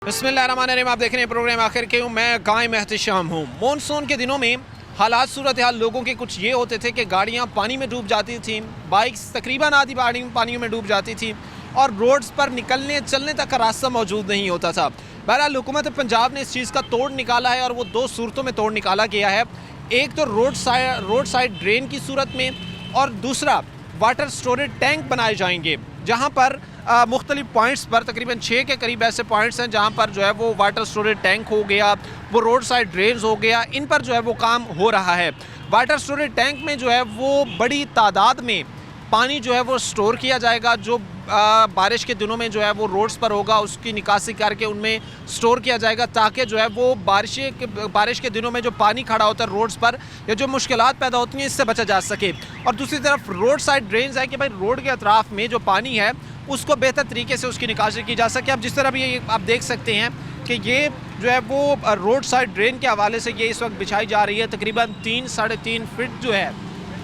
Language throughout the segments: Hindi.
बिस्मिल्लाहिर्रहमानिर्रहीम। आप देख रहे हैं प्रोग्राम आखिर क्यों। मैं कायम एहतिशाम हूँ। मानसून के दिनों में हालात सूरत हाल लोगों के कुछ ये होते थे कि गाड़ियाँ पानी में डूब जाती थी, बाइक्स तकरीबन आधी पानियों में डूब जाती थी और रोड्स पर निकलने चलने तक का रास्ता मौजूद नहीं होता था। बहरहाल हुकूमत पंजाब ने इस चीज़ का तोड़ निकाला है और वो दो सूरतों में तोड़ निकाला गया है। एक तो रोड साइड ड्रेन की सूरत में और दूसरा वाटर स्टोरेज टैंक बनाए जाएंगे, जहाँ पर मुख्तलिफ पॉइंट्स पर तकरीबन 6 के करीब ऐसे पॉइंट्स हैं जहाँ पर जो है वो वाटर स्टोरेज टैंक हो गया, वो रोड साइड ड्रेन्स हो गया, इन पर जो है वो काम हो रहा है। वाटर स्टोरेज टैंक में जो है वो बड़ी तादाद में पानी जो है वो स्टोर किया जाएगा, जो बारिश के दिनों में जो है वो रोड्स पर होगा उसकी निकासी करके उनमें स्टोर किया जाएगा, ताकि जो है वो बारिश के दिनों में जो पानी खड़ा होता है रोड्स पर या जो मुश्किलात पैदा होती हैं इससे बचा जा सके। और दूसरी तरफ रोड साइड ड्रेन्स है कि भाई रोड के अतराफ़ में जो पानी है उसको बेहतर तरीके से उसकी निकासी की जा सके। अब जिस तरह भी ये आप देख सकते हैं कि ये जो है वो रोड साइड ड्रेन के हवाले से ये इस वक्त बिछाई जा रही है। तकरीबन 3-3.5 फीट जो है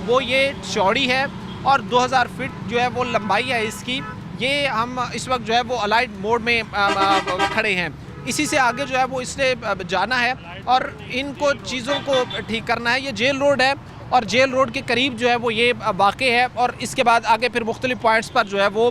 वो ये चौड़ी है और 2000 फीट जो है वो लंबाई है इसकी। ये हम इस वक्त जो है वो अलाइड मोड में खड़े हैं। इसी से आगे जो है वो इससे जाना है और इनको चीज़ों को ठीक करना है। ये जेल रोड है और जेल रोड के करीब जो है वो ये वाक़े है और इसके बाद आगे फिर मुख्तलिफ पॉइंट्स पर जो है वो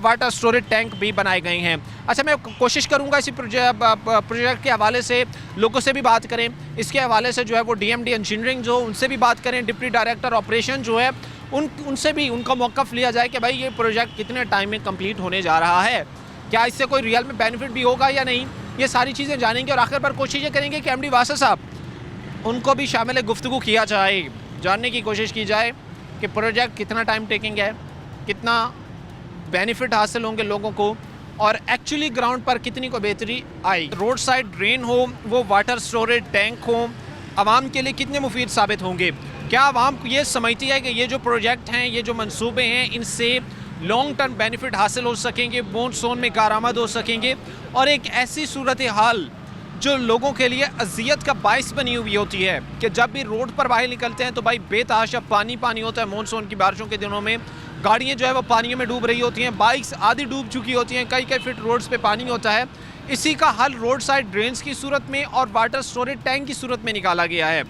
वाटर स्टोरेज टैंक भी बनाए गए हैं। अच्छा, मैं कोशिश करूँगा इसी प्रोजेक्ट के हवाले से लोगों से भी बात करें, इसके हवाले से जो है वो DMD इंजीनियरिंग जो उनसे भी बात करें, डिप्टी डायरेक्टर ऑपरेशन जो है उनसे भी उनका मौक़िफ़ लिया जाए कि भाई ये प्रोजेक्ट कितने टाइम में कंप्लीट होने जा रहा है, क्या इससे कोई रियल में बेनिफिट भी होगा या नहीं, ये सारी चीज़ें जानेंगे। और आखिर पर कोशिश ये करेंगे कि MD वासा साहब उनको भी शामिल गुफ्तगू किया जाए, जानने की कोशिश की जाए कि प्रोजेक्ट कितना टाइम टेकिंग है, कितना बेनिफिट हासिल होंगे लोगों को और एक्चुअली ग्राउंड पर कितनी को बेहतरी आई। रोड साइड ड्रेन हो, वो वाटर स्टोरेज टैंक हो, आवाम के लिए कितने मुफीद साबित होंगे। क्या आवाम ये समझती है कि ये जो प्रोजेक्ट हैं, ये जो मंसूबे हैं, इनसे लॉन्ग टर्म बेनिफिट हासिल हो सकेंगे, मानसून में कारामद हो सकेंगे और एक ऐसी सूरत हाल जो लोगों के लिए अजियत का बाइस बनी हुई होती है कि जब भी रोड पर बाहर निकलते हैं तो भाई बेतहाशा पानी होता है। मानसून की बारिशों के दिनों में गाड़ियाँ जो है वो पानियों में डूब रही होती हैं, बाइक्स आधी डूब चुकी होती हैं, कई फीट रोड्स पे पानी होता है। इसी का हल रोड साइड ड्रेन्स की सूरत में और वाटर स्टोरेज टैंक की सूरत में निकाला गया है।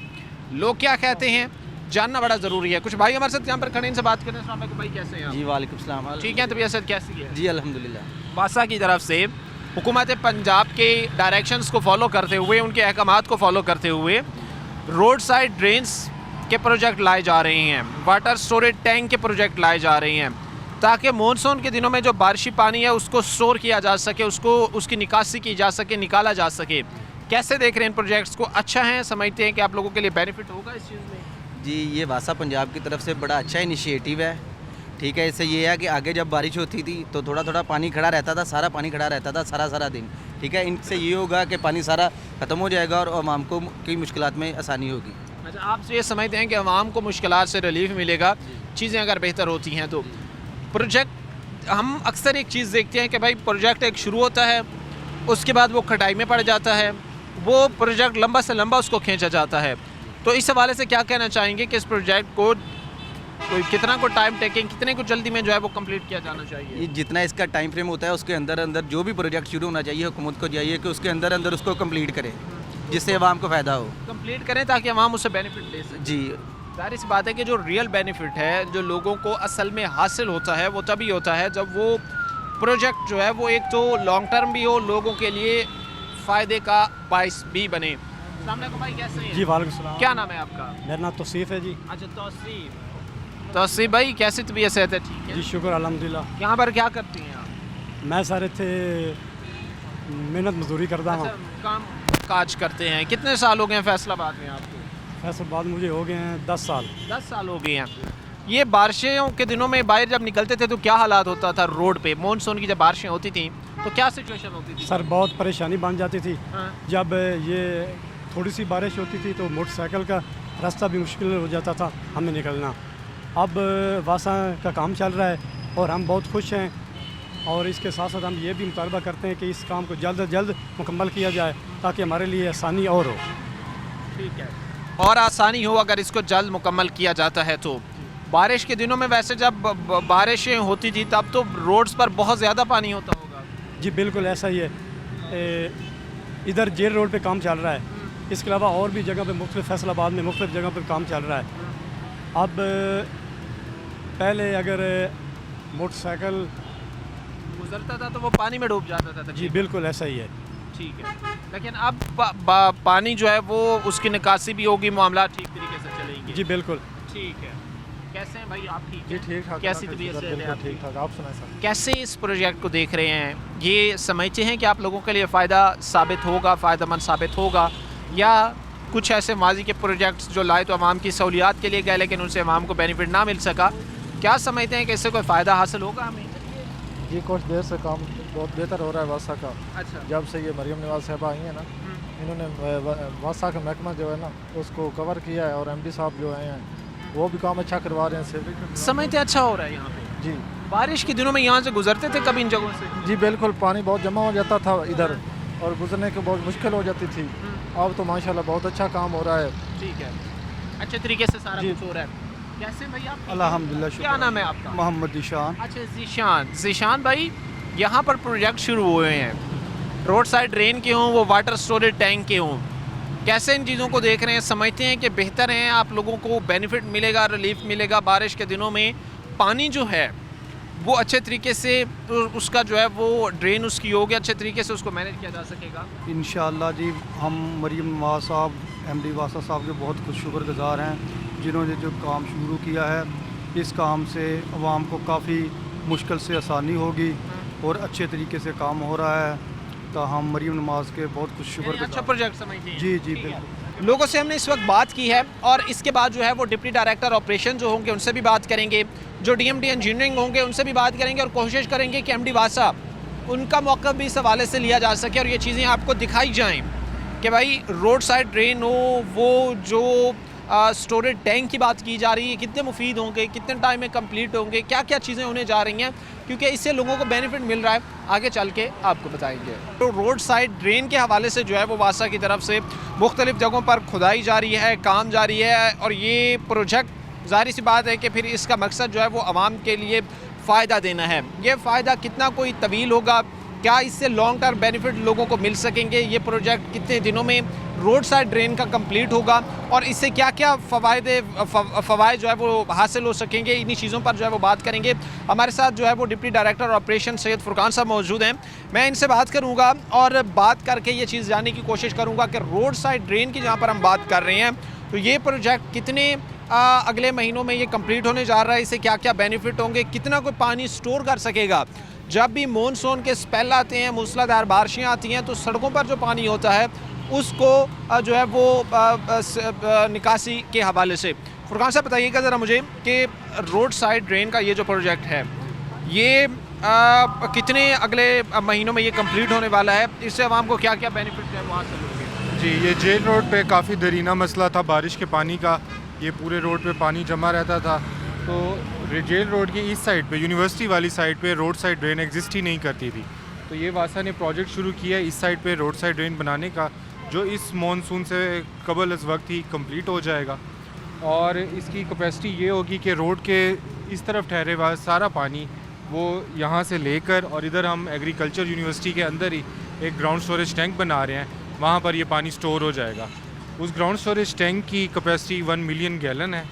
लोग क्या कहते हैं जानना बड़ा ज़रूरी है। कुछ भाई हमारे साथ यहाँ पर खड़े, इनसे बात करें। अस्सलाम वालेकुम भाई, कैसे हैं आप? जी वालेकुम सलाम। ठीक है, तबीयत कैसी है? जी अल्हम्दुलिल्लाह। वासा की तरफ से हुकूमत पंजाब के डायरेक्शंस को फॉलो करते हुए, उनके अहकामात को फॉलो करते हुए रोड साइड ड्रेन्स के प्रोजेक्ट लाए जा रहे हैं, वाटर स्टोरेज टैंक के प्रोजेक्ट लाए जा रहे हैं, ताकि मानसून के दिनों में जो बारिशी पानी है उसको स्टोर किया जा सके, उसकी निकासी की जा सके, निकाला जा सके। कैसे देख रहे हैं इन प्रोजेक्ट्स को? अच्छा है, समझते हैं कि आप लोगों के लिए बेनिफिट होगा इस चीज़ में? जी, ये वासा पंजाब की तरफ से बड़ा अच्छा इनिशिएटिव है। ठीक है, इससे ये है कि आगे जब बारिश होती थी तो थोड़ा पानी खड़ा रहता था, सारा पानी खड़ा रहता था सारा दिन। ठीक है, इनसे ये होगा कि पानी सारा ख़त्म हो जाएगा और आवाम को की मुश्किलात में आसानी होगी। अच्छा, आप ये समझते हैं कि आवाम को मुश्किलात से रिलीफ मिलेगा चीज़ें अगर बेहतर होती हैं तो। प्रोजेक्ट हम अक्सर एक चीज़ देखते हैं कि भाई प्रोजेक्ट एक शुरू होता है, उसके बाद वो खटाई में पड़ जाता है, वो प्रोजेक्ट लंबा से लंबा उसको खींचा जाता है। तो इस हवाले से क्या कहना चाहेंगे कि इस प्रोजेक्ट को कितना को टाइम टेकिंग, कितने को जल्दी में जो है वो कंप्लीट किया जाना चाहिए? ये जितना इसका टाइम फ्रेम होता है उसके अंदर जो भी प्रोजेक्ट शुरू होना चाहिए हुकूमत को चाहिए कि उसके अंदर उसको कंप्लीट करे, जिससे आवाम को फ़ायदा हो। कंप्लीट करें ताकि आवाम उससे बेनिफिट ले सके। जी, जाहिर सी बात है कि जो रियल बेनिफिट है जो लोगों को असल में हासिल होता है वो तभी होता है जब वो प्रोजेक्ट जो है वो एक तो लॉन्ग टर्म भी हो, लोगों के लिए फ़ायदे का बाइस भी बने। अस्सलाम वालेकुम भाई, कैसे हैं? जी वालेकुम सलाम। क्या नाम है आपका? मेरा नाम तौसीफ़ है जी। अच्छा, तौसीफ़ भाई, कैसी तबीयत सेहत है? ठीक है जी शुक्र अल्हम्दुलिल्लाह। यहाँ पर क्या करती हैं आप? मैं सारे थे मेहनत मजदूरी करता हूँ। अच्छा, काम काज करते हैं। कितने साल हो गए हैं फैसलाबाद में आपको? फैसलाबाद मुझे हो गए हैं 10 साल। 10 साल हो गए हैं। ये बारिशों के दिनों में बाहर जब निकलते थे तो क्या हालात होता था रोड पे? मानसून की जब बारिशें होती थी तो क्या सिचुएशन होती थी? सर बहुत परेशानी बन जाती थी। हाँ। जब ये थोड़ी सी बारिश होती थी तो मोटरसाइकिल का रास्ता भी मुश्किल हो जाता था हमें निकलना। अब वासा का काम चल रहा है और हम बहुत खुश हैं और इसके साथ साथ हम ये भी मुतालबा करते हैं कि इस काम को जल्द से जल्द मुकम्मल किया जाए ताकि हमारे लिए आसानी और हो। ठीक है, और आसानी हो अगर इसको जल्द मुकम्मल किया जाता है तो। बारिश के दिनों में वैसे जब बारिशें होती थी तब तो रोड्स पर बहुत ज़्यादा पानी होता होगा। जी बिल्कुल ऐसा ही है। इधर जेल रोड पे काम चल रहा है। इसके अलावा और भी जगह पे मुख्तलिफ फैसलाबाद में मुख्तलिफ जगह पे काम चल रहा है। अब पहले अगर मोटरसाइकिल गुजरता था तो वो पानी में डूब जाता था। जी बिल्कुल ऐसा ही है। ठीक है, लेकिन अब पानी जो है वो उसकी निकासी भी होगी, मामला ठीक तरीके से चलेंगे। जी बिल्कुल। ठीक है। कैसे हैं भाई आप? ठीक जी है? ठीक ठाक। कैसी तबीयत से है आपकी? ठीक ठाक। आप सुनाएं सर। कैसे इस प्रोजेक्ट को देख रहे हैं? ये समझते हैं कि आप लोगों के लिए फ़ायदा साबित होगा, फ़ायदेमंद साबित होगा, या कुछ ऐसे माजी के प्रोजेक्ट्स जो लाए तो अवाम की सहूलियात के लिए गए लेकिन उनसे अवाम को बेनिफिट ना मिल सका, क्या समझते हैं कि इससे कोई फ़ायदा हासिल होगा हमें? जी कुछ देर से काम बहुत बेहतर हो रहा है वासा का। अच्छा। जब से ये मरियम नवाज साहबा आई हैं ना, इन्होंने वासा का महकमा जो है ना उसको कवर किया है, और एमडी साहब जो आए हैं वो भी काम अच्छा करवा रहे हैं। समझते अच्छा हो रहा है यहाँ पे? जी बारिश के दिनों में यहाँ से गुजरते थे कभी इन जगहों से? जी बिल्कुल, पानी बहुत जमा हो जाता था इधर और गुजरने की बहुत मुश्किल हो जाती थी। अब तो माशाल्लाह बहुत अच्छा काम हो रहा है। ठीक है, अच्छे तरीके से सारा जी। कुछ हो रहा है। कैसे भाई आप? अल्हम्दुलिल्लाह, क्या शुक्र। नाम है आपका? मोहम्मद ईशान। अच्छा, ज़ीशान भाई, यहाँ पर प्रोजेक्ट शुरू हुए हैं, रोड साइड ड्रेन के हों, वो वाटर स्टोरेज टैंक के हों, कैसे इन चीज़ों को देख रहे हैं? समझते हैं कि बेहतर हैं, आप लोगों को बेनिफिट मिलेगा, रिलीफ मिलेगा, बारिश के दिनों में पानी जो है वो अच्छे तरीके से उसका जो है वो ड्रेन उसकी होगी, अच्छे तरीके से उसको मैनेज किया जा सकेगा? इंशाअल्लाह जी, हम मरियम नवाज साहब, एमडी वासा साहब के बहुत कुछ शुक्रगुजार हैं जिन्होंने जो काम शुरू किया है। इस काम से आवाम को काफ़ी मुश्किल से आसानी होगी और अच्छे तरीके से काम हो रहा है, तो हम मरियम नवाज के बहुत कुछ अच्छा शुक्रगुजार। प्रोजेक्ट समझते हैं? जी जी ठीक है। बिल्कुल। लोगों से हमने इस वक्त बात की है और इसके बाद जो है वो डिप्टी डायरेक्टर ऑपरेशन जो होंगे उनसे भी बात करेंगे, जो डीएमडी इंजीनियरिंग होंगे उनसे भी बात करेंगे और कोशिश करेंगे कि एमडी वासा उनका मौका भी इस हवाले से लिया जा सके और ये चीज़ें आपको दिखाई जाएं कि भाई रोड साइड ड्रेन हो, वो जो स्टोरेज टैंक की बात की जा रही है, कितने मुफीद होंगे, कितने टाइम में कंप्लीट होंगे, क्या क्या चीज़ें होने जा रही हैं, क्योंकि इससे लोगों को बेनिफिट मिल रहा है, आगे चल के आपको बताएंगे। तो रोड साइड ड्रेन के हवाले से जो है वो वासा की तरफ से मुख्तलिफ जगहों पर खुदाई जारी है, काम जारी है, और ये प्रोजेक्ट ज़ाहिर सी बात है कि फिर इसका मकसद जो है वो आवाम के लिए फ़ायदा देना है। ये फ़ायदा कितना कोई तवील होगा, क्या इससे लॉन्ग टर्म बेनिफिट लोगों को मिल सकेंगे, ये प्रोजेक्ट कितने दिनों में रोड साइड ड्रेन का कंप्लीट होगा और इससे क्या क्या फ़वाइद जो है वो हासिल हो सकेंगे, इन्हीं चीज़ों पर जो है वो बात करेंगे। हमारे साथ जो है वो deputy director operation Syed Furqan साहब मौजूद हैं। मैं इनसे बात करूँगा और बात करके ये चीज़ जानने की कोशिश करूँगा कि रोड साइड ड्रेन की जहाँ पर हम बात कर रहे हैं तो ये प्रोजेक्ट कितने अगले महीनों में ये कंप्लीट होने जा रहा है, इससे क्या क्या बेनिफिट होंगे, कितना कोई पानी स्टोर कर सकेगा। जब भी मॉनसून के स्पेल आते हैं, मूसलाधार बारिशें आती हैं, तो सड़कों पर जो पानी होता है उसको जो है वो निकासी के हवाले से फुरकान साहब बताइएगा ज़रा मुझे कि रोड साइड ड्रेन का ये जो प्रोजेक्ट है ये कितने अगले महीनों में ये कंप्लीट होने वाला है, इससे आवाम को क्या क्या बेनिफिट है वो हासिल होंगे? जी, ये जेल रोड पे काफ़ी दरीना मसला था बारिश के पानी का। ये पूरे रोड पे पानी जमा रहता था, तो जेल रोड की इस साइड पे, यूनिवर्सिटी वाली साइड पे रोड साइड ड्रेन एग्जिस्ट ही नहीं करती थी। तो ये वासा ने प्रोजेक्ट शुरू किया इस साइड पे रोड साइड ड्रेन बनाने का, जो इस मॉनसून से कबल इस वक्त ही कंप्लीट हो जाएगा। और इसकी कैपेसिटी ये होगी कि रोड के इस तरफ ठहरे हुआ सारा पानी वो यहाँ से लेकर, और इधर हम एग्रीकल्चर यूनिवर्सिटी के अंदर ही एक ग्राउंड स्टोरेज टैंक बना रहे हैं, वहाँ पर ये पानी स्टोर हो जाएगा। उस ग्राउंड स्टोरेज टैंक की कैपेसिटी 1 मिलियन गैलन है।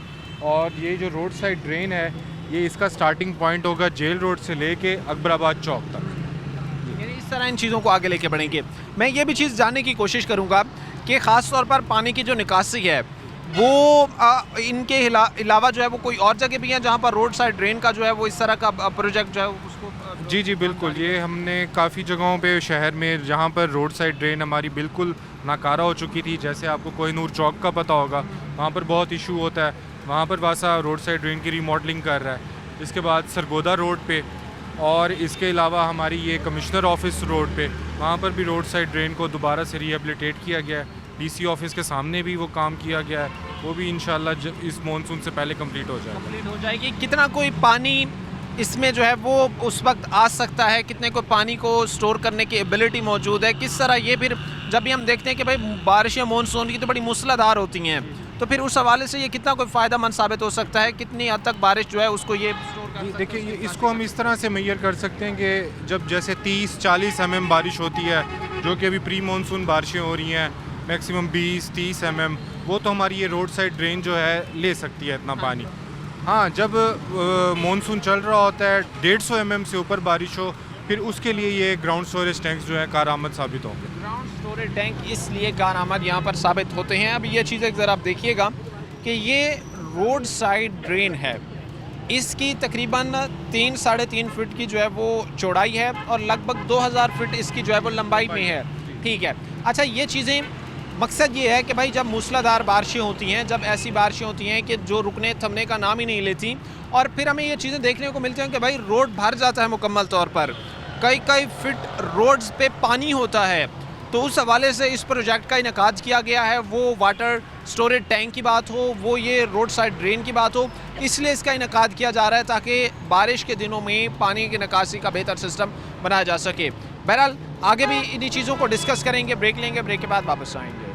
और ये जो रोड साइड ड्रेन है ये इसका स्टार्टिंग पॉइंट होगा जेल रोड से लेके अकबराबाद चौक तक। यानी इस तरह इन चीज़ों को आगे लेके बढ़ेंगे। मैं ये भी चीज़ जानने की कोशिश करूँगा कि ख़ास तौर पर पानी की जो निकासी है वो इनके अलावा जो है वो कोई और जगह भी है जहाँ पर रोड साइड ड्रेन का जो है वो इस तरह का प्रोजेक्ट जो है उसको जी बिल्कुल, ये हमने काफ़ी जगहों पे शहर में जहाँ पर रोड साइड ड्रेन हमारी बिल्कुल नाकारा हो चुकी थी, जैसे आपको कोहिनूर चौक का पता होगा, वहाँ पर बहुत इशू होता है, वहाँ पर वासा रोड साइड ड्रेन की रीमॉडलिंग कर रहा है। इसके बाद सरगोदा रोड पे, और इसके अलावा हमारी ये कमिश्नर ऑफिस रोड पे, वहाँ पर भी रोड साइड ड्रेन को दोबारा से रिहेबिलिटेट किया गया है। डीसी ऑफिस के सामने भी वो काम किया गया है, वो भी इंशाल्लाह इस मॉनसून से पहले कंप्लीट हो जाएगी। कितना कोई पानी इसमें जो है वो उस वक्त आ सकता है, कितने को पानी को स्टोर करने की एबिलिटी मौजूद है, किस तरह ये फिर जब भी हम देखते हैं कि भाई बारिशें मानसून की तो बड़ी मूसलाधार होती हैं, तो फिर उस हवाले से ये कितना कोई फ़ायदा मंद साबित हो सकता है, कितनी हद तक बारिश जो है उसको ये स्टोर कर सकता है? देखिए, इसको हम इस तरह से मेजर कर सकते हैं कि जब जैसे 30-40 mm बारिश होती है जो कि अभी प्री मानसून बारिशें हो रही हैं मैक्सिमम 20-30 mm, वो तो हमारी ये रोड साइड ड्रेन जो है ले सकती है इतना पानी। हाँ, जब मानसून चल रहा होता है 150 mm से ऊपर बारिश हो, फिर उसके लिए ये ग्राउंड स्टोरेज टैंक्स जो है कारआमद साबित होंगे। ग्राउंड स्टोरेज टैंक इसलिए कारआमद यहाँ पर साबित होते हैं। अब ये चीज़ एक ज़रा आप देखिएगा कि ये रोड साइड ड्रेन है, इसकी तकरीबन 3-3.5 फीट की जो है वो चौड़ाई है और लगभग 2000 फीट इसकी जो है वो लंबाई में है। ठीक है, अच्छा ये चीज़ें, मकसद ये है कि भाई जब मूसलाधार बारिशें होती हैं, जब ऐसी बारिशें होती हैं कि जो रुकने थमने का नाम ही नहीं लेती, और फिर हमें ये चीज़ें देखने को मिलती हैं कि भाई रोड भर जाता है मुकम्मल तौर पर, कई फीट रोड्स पे पानी होता है। तो उस हवाले से इस प्रोजेक्ट का इनेकाद किया गया है, वो वाटर स्टोरेज टैंक की बात हो, वो ये रोड साइड ड्रेन की बात हो, इसलिए इसका इनेकाद किया जा रहा है ताकि बारिश के दिनों में पानी की निकासी का बेहतर सिस्टम बनाया जा सके। बहरहाल आगे भी इन्हीं चीज़ों को डिस्कस करेंगे, ब्रेक लेंगे, ब्रेक के बाद वापस आएंगे।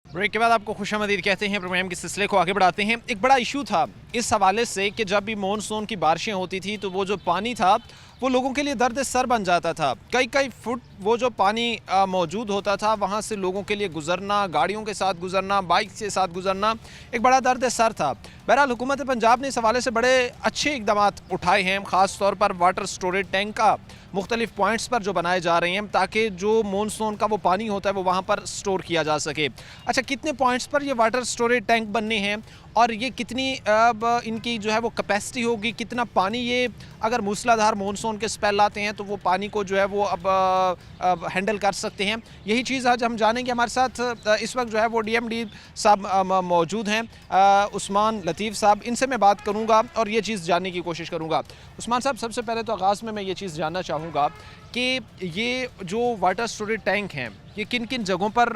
ब्रेक के बाद आपको खुशामदीद कहते हैं। प्रोग्राम के सिलसिले को आगे बढ़ाते हैं। एक बड़ा इशू था इस हवाले से कि जब भी मानसून की बारिशें होती थी तो वो जो पानी था वो लोगों के लिए दर्द सर बन जाता था। कई फुट वो जो पानी मौजूद होता था, वहाँ से लोगों के लिए गुजरना, गाड़ियों के साथ गुजरना, बाइक के साथ गुजरना एक बड़ा दर्द सर था। बहरहाल हुकूमत पंजाब ने इस हवाले से बड़े अच्छे इकदाम उठाए हैं, ख़ास तौर पर वाटर स्टोरेज टैंक का मुख्तलिफ पॉइंट्स पर जो बनाए जा रहे हैं ताकि जो मानसून का वो पानी होता है वो वहाँ पर स्टोर किया जा सके। अच्छा, कितने पॉइंट्स पर ये वाटर स्टोरेज टैंक बनने हैं और ये कितनी अब इनकी जो है वो कैपेसिटी होगी, कितना पानी ये अगर मूसलाधार मानसून के स्पेल आते हैं तो वो पानी को जो है वो अब हैंडल कर सकते हैं, यही चीज़ आज हम जानेंगे। हमारे साथ इस वक्त जो है वो DMD साहब मौजूद हैं, उस्मान लतीफ़ साहब, इनसे मैं बात करूंगा और ये चीज़ जानने की कोशिश करूंगा। उस्मान साहब, सबसे पहले तो आगाज़ में मैं ये चीज़ जानना चाहूँगा कि ये जो वाटर स्टोरेज टैंक हैं ये किन किन जगहों पर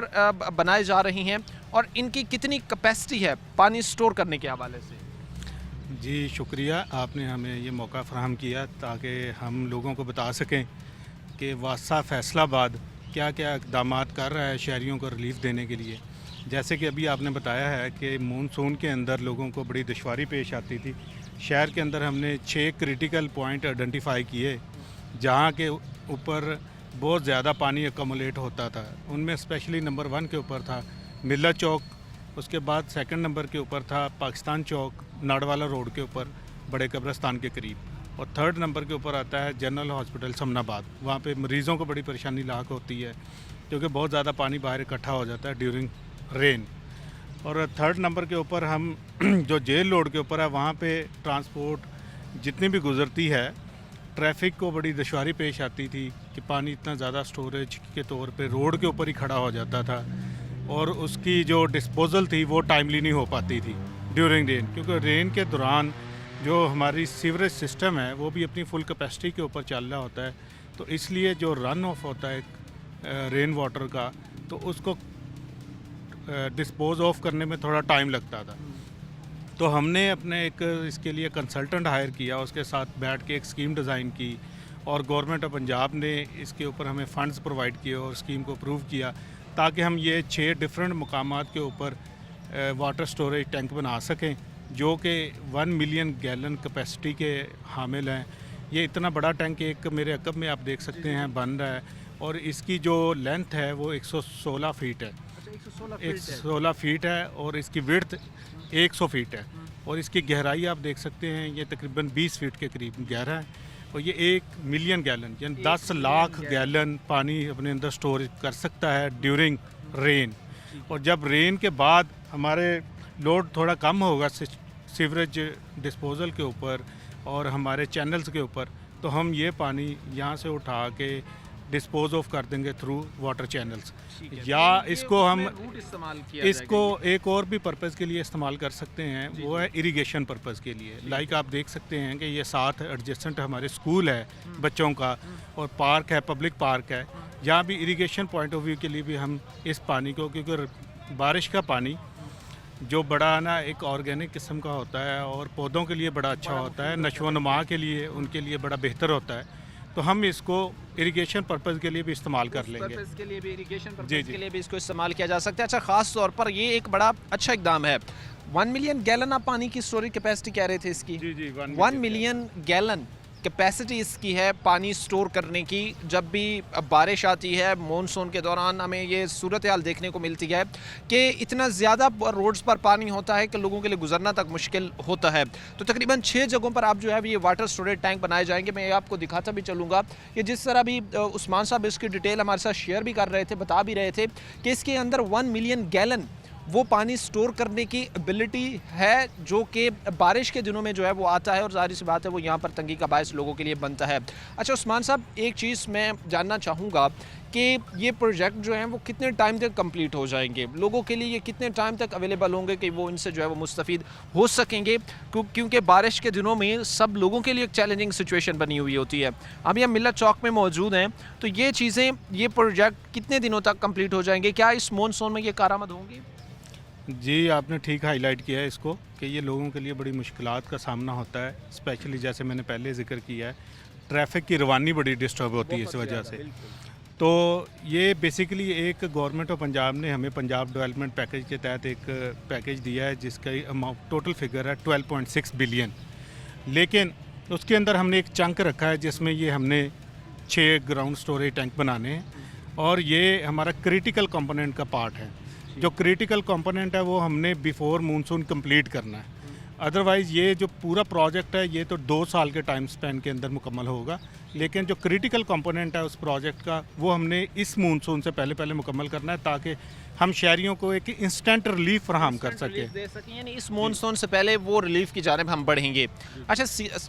बनाए जा रही हैं और इनकी कितनी कैपेसिटी है पानी स्टोर करने के हवाले से? जी शुक्रिया, आपने हमें ये मौका फ़राहम किया ताकि हम लोगों को बता सकें कि वासा फैसलाबाद क्या क्या इक़दाम कर रहा है शहरियों को रिलीफ़ देने के लिए। जैसे कि अभी आपने बताया है कि मानसून के अंदर लोगों को बड़ी दुश्वारी पेश आती थी। शहर के अंदर हमने 6 क्रिटिकल पॉइंट आइडेंटिफाई किए जहाँ के ऊपर बहुत ज़्यादा पानी एकमुलेट होता था। उनमें स्पेशली नंबर 1 के ऊपर था मिल्ला चौक, उसके बाद सेकंड नंबर के ऊपर था पाकिस्तान चौक नाड़वाला रोड के ऊपर बड़े कब्रिस्तान के करीब, और थर्ड नंबर के ऊपर आता है जनरल हॉस्पिटल समनाबाद। वहाँ पे मरीज़ों को बड़ी परेशानी लाक होती है क्योंकि बहुत ज़्यादा पानी बाहर इकट्ठा हो जाता है ड्यूरिंग रेन। और थर्ड नंबर के ऊपर हम जो जेल रोड के ऊपर है वहाँ पे ट्रांसपोर्ट जितनी भी गुज़रती है, ट्रैफिक को बड़ी दुश्वारी पेश आती थी कि पानी इतना ज़्यादा स्टोरेज के तौर पे रोड के ऊपर ही खड़ा हो जाता था और उसकी जो डिस्पोज़ल थी वो टाइमली नहीं हो पाती थी ड्यूरिंग रेन, क्योंकि रेन के दौरान जो हमारी सीवरेज सिस्टम है वो भी अपनी फुल कैपेसिटी के ऊपर चल रहा होता है, तो इसलिए जो रन ऑफ होता है रेन वाटर का तो उसको डिस्पोज ऑफ करने में थोड़ा टाइम लगता था। तो हमने अपने एक इसके लिए कंसल्टेंट हायर किया, उसके साथ बैठ के एक स्कीम डिज़ाइन की और गवर्नमेंट ऑफ पंजाब ने इसके ऊपर हमें फ़ंड्स प्रोवाइड किए और स्कीम को अप्रूव किया ताकि हम ये 6 डिफरेंट मकामात के ऊपर वाटर स्टोरेज टैंक बना सकें जो कि 1 मिलियन गैलन कैपेसिटी के हामिल हैं। ये इतना बड़ा टैंक एक मेरे अकब में आप देख सकते हैं बन रहा है और इसकी जो लेंथ है वो 116 फीट है। 116 फीट है और इसकी विड्थ 100 फीट है और इसकी गहराई आप देख सकते हैं ये तकरीबन 20 फीट के करीब गहरा है और ये 1 मिलियन गैलन यानी 10 लाख गैलन पानी अपने अंदर स्टोर कर सकता है ड्यूरिंग रेन। और जब रेन के बाद हमारे लोड थोड़ा कम होगा सीवरेज डिस्पोजल के ऊपर और हमारे चैनल्स के ऊपर, तो हम ये पानी यहाँ से उठा के डिस्पोज ऑफ कर देंगे थ्रू वाटर चैनल्स, या इसको हम इसको एक और भी पर्पज़ के लिए इस्तेमाल कर सकते हैं, वो है इरिगेशन पर्पज़ के लिए। लाइक आप देख सकते हैं कि ये साथ एडजेसेंट हमारे स्कूल है बच्चों का और पार्क है, पब्लिक पार्क है, यहाँ भी इरिगेशन पॉइंट ऑफ व्यू के लिए भी हम इस पानी को, क्योंकि बारिश का पानी जो बड़ा ना एक ऑर्गेनिक किस्म का होता है और पौधों के लिए बड़ा अच्छा होता है, नशोनुमा के लिए उनके लिए बड़ा बेहतर होता है, तो हम इसको इरिगेशन पर्पज़ के लिए भी इस्तेमाल कर लेंगे। के लिए भी इरिगेशन पर्पज़ के लिए भी इसको इस्तेमाल किया जा सकता है। अच्छा, ख़ास तौर पर ये एक बड़ा अच्छा इकदाम है। 1 मिलियन गैलन आप पानी की स्टोरेज कैपेसिटी कह रहे थे इसकी? जी जी 1 मिलियन गैलन कैपेसिटी इसकी है पानी स्टोर करने की। जब भी बारिश आती है मॉनसून के दौरान हमें ये सूरत हाल देखने को मिलती है कि इतना ज़्यादा रोड्स पर पानी होता है कि लोगों के लिए गुजरना तक मुश्किल होता है। तो तकरीबन 6 जगहों पर आप जो है ये वाटर स्टोरेज टैंक बनाए जाएंगे। मैं आपको दिखाता भी चलूँगा कि जिस तरह भी उस्मान साहब इसकी डिटेल हमारे साथ शेयर भी कर रहे थे, बता भी रहे थे कि इसके अंदर 1 मिलियन गैलन वो पानी स्टोर करने की एबिलिटी है, जो कि बारिश के दिनों में जो है वो आता है और ज़ाहिर सी बात है वो यहाँ पर तंगी का बायस लोगों के लिए बनता है। अच्छा उस्मान साहब, एक चीज़ मैं जानना चाहूँगा कि ये प्रोजेक्ट जो हैं वो कितने टाइम तक कंप्लीट हो जाएंगे, लोगों के लिए ये कितने टाइम तक अवेलेबल होंगे कि वो इनसे जो है वो मुस्तफ़ीद हो सकेंगे, क्योंकि बारिश के दिनों में सब लोगों के लिए एक चैलेंजिंग सिचुएशन बनी हुई होती है। अभी हम मिल्लत चौक में मौजूद हैं, तो ये चीज़ें, ये प्रोजेक्ट कितने दिनों तक कंप्लीट हो जाएंगे? क्या इस मॉनसून में ये कारामद होंगी? जी आपने ठीक हाईलाइट किया है इसको कि ये लोगों के लिए बड़ी मुश्किलात का सामना होता है, स्पेशली जैसे मैंने पहले जिक्र किया है ट्रैफिक की रवानी बड़ी डिस्टर्ब होती है इस वजह से। तो ये बेसिकली एक गवर्नमेंट ऑफ पंजाब ने हमें पंजाब डेवलपमेंट पैकेज के तहत एक पैकेज दिया है जिसका अमाउंट टोटल फिगर है 12.6 बिलियन। लेकिन उसके अंदर हमने एक चंक रखा है जिसमें ये हमने 6 ग्राउंड स्टोरेज टैंक बनाने हैं और ये हमारा क्रिटिकल कंपोनेंट का पार्ट है। जो क्रिटिकल कंपोनेंट है वो हमने बिफोर मानसून कंप्लीट करना है। अदरवाइज़ ये जो पूरा प्रोजेक्ट है ये तो 2 साल के टाइम स्पेन के अंदर मुकम्मल होगा, लेकिन जो क्रिटिकल कंपोनेंट है उस प्रोजेक्ट का वो हमने इस मानसून से पहले मुकम्मल करना है ताकि हम शहरियों को एक इंस्टेंट रिलीफ फराहम कर सकें। दे सकें, यानी इस मॉनसून से पहले वो रिलीफ की जानिब हम बढ़ेंगे। अच्छा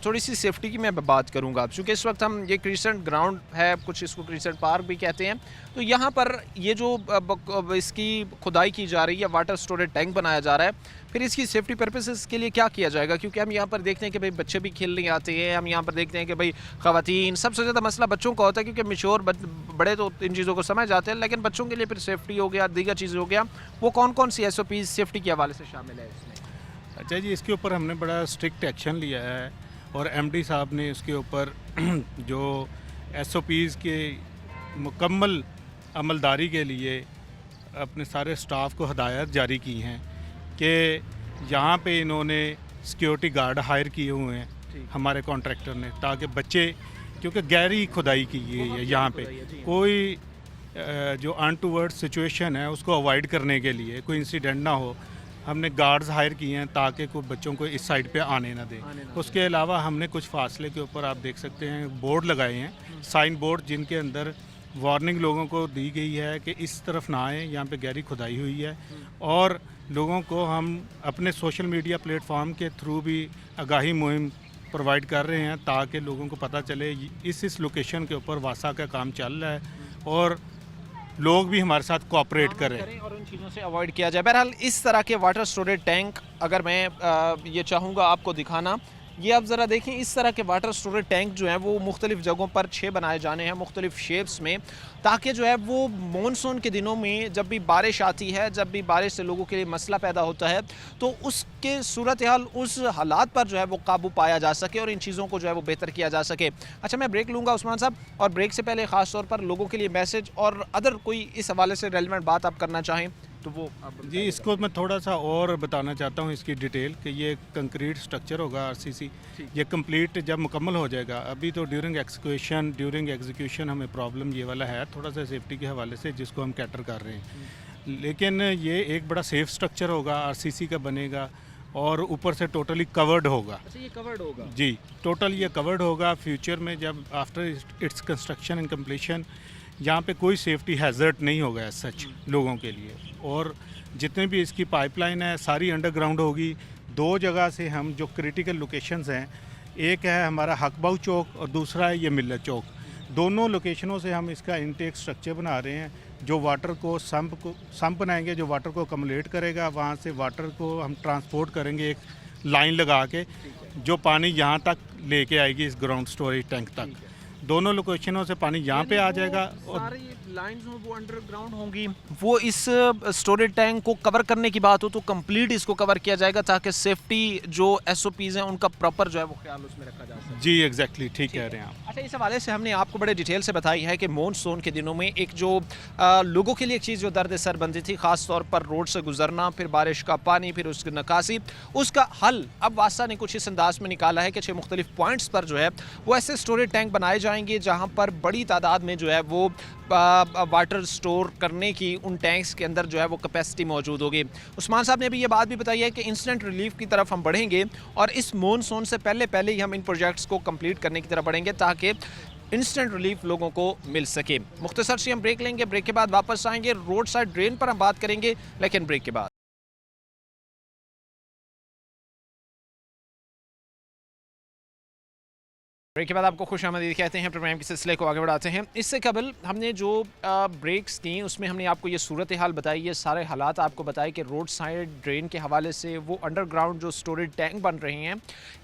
थोड़ी सी सेफ्टी की मैं बात करूंगा, क्योंकि इस वक्त हम ये क्रिसेंट ग्राउंड है, कुछ इसको क्रिसेंट पार्क भी कहते हैं, तो यहाँ पर ये जो इसकी खुदाई की जा रही है, वाटर स्टोरेज टैंक बनाया जा रहा है, फिर इसकी सेफ्टी पर्पसेस के लिए क्या किया जाएगा? क्योंकि हम यहाँ पर देखते हैं कि भाई बच्चे भी खेलने आते हैं, हम यहाँ पर देखते हैं कि भाई ख़वातीन, सबसे ज़्यादा मसला बच्चों का होता है क्योंकि मैच्योर बड़े तो इन चीज़ों को समझ जाते हैं, लेकिन बच्चों के लिए फिर सेफ्टी हो गया, दीगर चीज़ें हो गया, वो कौन कौन सी SOPs सेफ्टी के हवाले से शामिल है इसमें? अच्छा जी, इसके ऊपर हमने बड़ा स्ट्रिक्ट एक्शन लिया है और MD साहब ने इसके ऊपर जो SOPs के मुकम्मल अमलदारी के लिए अपने सारे स्टाफ को हदायत जारी की हैं कि यहाँ पे इन्होंने सिक्योरिटी गार्ड हायर किए हुए हैं हमारे कॉन्ट्रैक्टर ने, ताकि बच्चे, क्योंकि गहरी खुदाई की गई है यहाँ पे, कोई जो अनटूवर्ड सिचुएशन है उसको अवॉइड करने के लिए, कोई इंसिडेंट ना हो, हमने गार्ड्स हायर किए हैं ताकि कोई बच्चों को इस साइड पे आने ना दें। उसके अलावा हमने कुछ फासले के ऊपर आप देख सकते हैं बोर्ड लगाए हैं, साइन बोर्ड, जिनके अंदर वार्निंग लोगों को दी गई है कि इस तरफ ना आएँ, यहाँ पे गहरी खुदाई हुई है। और लोगों को हम अपने सोशल मीडिया प्लेटफॉर्म के थ्रू भी आगाही मुहिम प्रोवाइड कर रहे हैं ताकि लोगों को पता चले इस लोकेशन के ऊपर वासा का काम चल रहा है और लोग भी हमारे साथ कोऑपरेट करें और उन चीज़ों से अवॉइड किया जाए। बहरहाल इस तरह के वाटर स्टोरेज टैंक अगर मैं ये चाहूँगा आपको दिखाना, ये आप ज़रा देखें, इस तरह के वाटर स्टोरेज टैंक जो हैं वो मुख्तलिफ़ जगहों पर 6 बनाए जाने हैं मुख्तलिफ़ शेप्स में, ताकि जो है वो मॉनसून के दिनों में जब भी बारिश आती है, जब भी बारिश से लोगों के लिए मसला पैदा होता है, तो उसके सूरत हाल, उस हालात पर जो है वो काबू पाया जा सके और इन चीज़ों को जो है वो बेहतर किया जा सके। अच्छा मैं ब्रेक लूँगा उस्मान साहब, और ब्रेक से पहले ख़ास तौर पर लोगों के लिए मैसेज और अदर कोई इस हवाले से रेलिवेंट बात आप करना चाहें तो वो जी, इसको मैं थोड़ा सा और बताना चाहता हूँ इसकी डिटेल कि ये कंक्रीट स्ट्रक्चर होगा RCC, ये कंप्लीट जब मुकम्मल हो जाएगा। अभी तो ड्यूरिंग एग्जीक्यूशन हमें प्रॉब्लम ये वाला है थोड़ा सा सेफ्टी के हवाले से, जिसको हम कैटर कर रहे हैं, लेकिन ये एक बड़ा सेफ स्ट्रक्चर होगा, RCC का बनेगा और ऊपर से टोटली कवर्ड होगा। अच्छा ये कवर्ड होगा? जी, टोटल ये कवर्ड होगा। फ्यूचर में जब after its construction and completion यहाँ पे कोई सेफ्टी हैज़र्ड नहीं होगा एज सच लोगों के लिए, और जितने भी इसकी पाइपलाइन है सारी अंडरग्राउंड होगी। 2 जगह से हम जो क्रिटिकल लोकेशंस हैं, एक है हमारा हकबाऊ चौक और दूसरा है ये मिल्लत चौक, दोनों लोकेशनों से हम इसका इनटेक स्ट्रक्चर बना रहे हैं जो वाटर को सम्प बनाएंगे, जो वाटर को कम्युलेट करेगा, वहाँ से वाटर को हम ट्रांसपोर्ट करेंगे एक लाइन लगा के, जो पानी यहाँ तक लेके आएगी इस ग्राउंड स्टोरेज टैंक तक। दोनों लोकेशनों से पानी यहाँ पे आ जाएगा और सारी लाइंस वो अंडरग्राउंड होंगी। वो इस स्टोरेज टैंक को कवर करने की बात हो तो कंप्लीट इसको कवर किया जाएगा ताकि सेफ्टी जो SOPs हैं उनका प्रॉपर जो है वो ख्याल उसमें रखा जा सके। जी एग्जैक्टली ठीक कह रहे हैं आप। अच्छा अच्छा, इस हवाले से हमने आपको बड़े डिटेल से बताई है कि मॉनसून के दिनों में एक जो लोगों के लिए एक चीज़ जो दर्द सर बनती थी, ख़ास तौर पर रोड से गुजरना, फिर बारिश का पानी, फिर उसकी नकासी, उसका हल अब वासा ने कुछ इस अंदाज में निकाला है कि 6 मुख्तलिफ पॉइंट्स पर जो है वो ऐसे स्टोरेज टैंक बनाए जाएंगे जहाँ पर बड़ी तादाद में जो है वो वाटर स्टोर करने की उन टैंक्स के अंदर जो है वो कैपेसिटी मौजूद होगी। उस्मान साहब ने अभी ये बात भी बताई है कि इंस्टेंट रिलीफ की तरफ हम बढ़ेंगे और इस मॉनसून से पहले ही हम इन प्रोजेक्ट्स को कंप्लीट करने की तरफ बढ़ेंगे ताकि इंस्टेंट रिलीफ लोगों को मिल सके। मुख्तसर से हम ब्रेक लेंगे, ब्रेक के बाद वापस आएंगे। रोड साइड ड्रेन पर हम बात करेंगे, लेकिन ब्रेक के बाद। ब्रेक के बाद आपको खुश आमदीद कहते हैं। प्रोग्राम के सिलसिले को आगे बढ़ाते हैं। इससे कबल हमने जो ब्रेक्स की उसमें हमने आपको ये सूरत हाल बताई, ये सारे हालात आपको बताए कि रोड साइड ड्रेन के हवाले से वो अंडरग्राउंड जो स्टोरेज टैंक बन रहे हैं,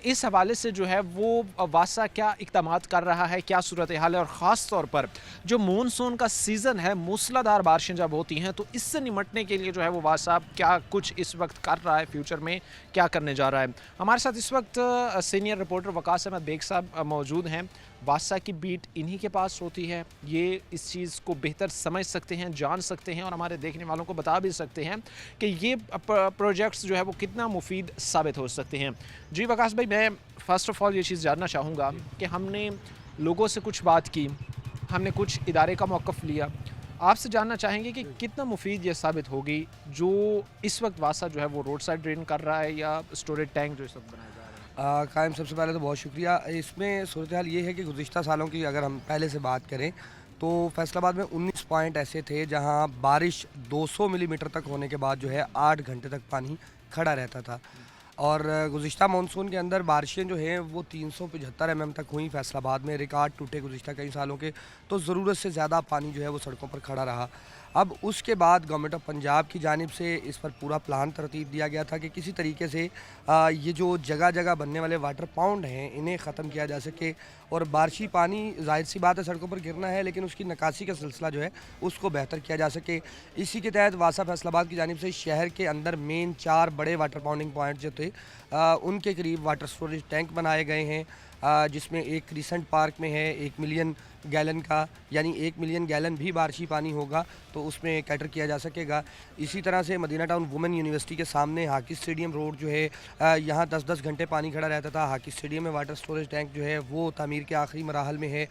इस हवाले से जो है वो वासा क्या इक़दामात कर रहा है, क्या सूरत हाल है, और ख़ास तौर पर जो मानसून का सीज़न है, मूसलाधार बारिशें जब होती हैं तो इससे निमटने के लिए जो है वो वासा क्या कुछ इस वक्त कर रहा है, फ्यूचर में क्या करने जा रहा है। हमारे साथ इस वक्त सीनियर रिपोर्टर वकास अहमद बेग साहब मौजूद हैं। वासा की बीट इन्हीं के पास होती है, ये इस चीज़ को बेहतर समझ सकते हैं, जान सकते हैं और हमारे देखने वालों को बता भी सकते हैं कि ये प्रोजेक्ट्स जो है वो कितना मुफीद साबित हो सकते हैं। जी वकास भाई, मैं फ़र्स्ट ऑफ़ ऑल ये चीज़ जानना चाहूँगा कि हमने लोगों से कुछ बात की, हमने कुछ इदारे का मौक़िफ़ लिया, आपसे जानना चाहेंगे कि कितना मुफीद ये साबित होगी जो इस वक्त वासा जो है वो रोड साइड ड्रेन कर रहा है या स्टोरेज टैंक जो इस वक्त बनाया जा रहा है। कायम, सबसे पहले तो बहुत शुक्रिया। इसमें सूरत हाल ये है कि गुज़िश्ता सालों की अगर हम पहले से बात करें तो फैसलाबाद में 19 पॉइंट ऐसे थे जहां बारिश 200 मिलीमीटर तक होने के बाद जो है 8 घंटे तक पानी खड़ा रहता था। और गुज़िश्ता मानसून के अंदर बारिशें जो हैं वो 375 mm तक हुई फैसलाबाद में, रिकॉर्ड टूटे गुज़िश्ता कई सालों के। तो ज़रूरत से ज़्यादा पानी जो है वो सड़कों पर खड़ा रहा। अब उसके बाद गवर्नमेंट ऑफ पंजाब की जानिब से इस पर पूरा प्लान तरतीब दिया गया था कि किसी तरीके से ये जो जगह जगह बनने वाले वाटर पाउंड हैं इन्हें ख़त्म किया जा सके। और बारिशी पानी ज़ाहिर सी बात है सड़कों पर गिरना है, लेकिन उसकी निकासी का सिलसिला जो है उसको बेहतर किया जा सके। इसी के तहत वासा फैसलाबाद की जानिब से शहर के अंदर मेन 4 बड़े वाटर पाउंडिंग पॉइंट जो थे उनके करीब वाटर स्टोरेज टैंक बनाए गए हैं, जिसमें एक क्रिसेंट पार्क में है 1 मिलियन गैलन का, यानी 1 मिलियन गैलन भी बारिशी पानी होगा तो उसमें कैटर किया जा सकेगा। इसी तरह से मदीना टाउन वुमेन यूनिवर्सिटी के सामने हॉकी स्टेडियम रोड जो है यहाँ 10-10 घंटे पानी खड़ा रहता था। हॉकी स्टेडियम में वाटर स्टोरेज टैंक जो है वो तामीर के आखिरी मराहल में है।